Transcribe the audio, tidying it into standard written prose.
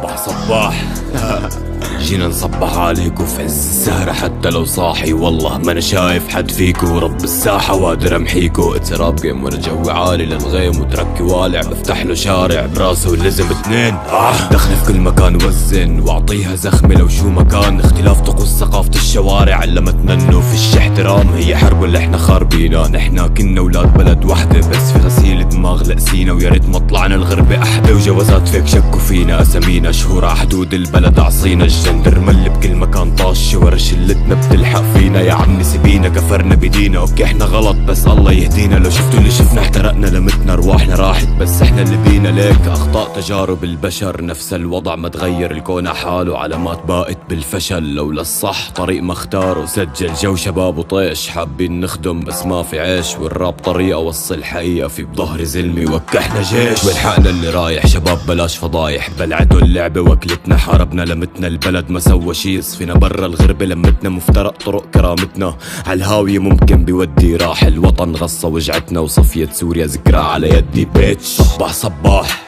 صباح صباح. جينا نصبح عليكو في عز السهرة حتى لو صاحي، والله ما انا شايف حد فيكو، رب الساحة وقادر امحيكو. اتراب جيم وانا جوي عالي للغيم وتركي والع، بفتح له شارع براسه ولزم اتنين. دخل في كل مكان وزن واعطيها زخمة لو شو مكان. اختلاف طقوس ثقافة الشوارع علمتنا انه فيش احترام، هي حرب اللي احنا خاربينها. نحنا كنا ولاد بلد وحدة بس في غسيل دماغ لقسينا، ويا ريت ما طلعنا الغربة احدى، وجوازات فيك شكوا فينا، اسامينا شهور ع حدود البلد عصينا. الجندر مل بكل مكان طاش، ورا شلتنا بتلحق فينا. يا عمي سيبينا كفرنا بدينا، اوكي احنا غلط بس الله يهدينا. لو شفتوا اللي شفنا احترقنا لمتنا، رواحنا راحت بس احنا اللي بينا. ليك اخطاء تجارب البشر، نفس الوضع ما تغير الكون حاله، علامات باقت بالفشل. لولا الصح طريق ما اختاره، سجل جو شباب وطيش، حابين نخدم بس ما في عيش. والراب طريقة وصل حقيقة في بظهر زلمي وكحنا جيش. والحقنا اللي رايح شباب بلاش فضايح، بلعتوا اللعبة وكلتنا، حاربنا لمتنا البلد ما سوى شي. صفينا برا الغربة لمتنا، مفترق طرق كرامتنا عالهاوية ممكن بيودي. راح الوطن غصة وجعتنا، وصفية سوريا ذكرى على يدي بيتش. صباح صباح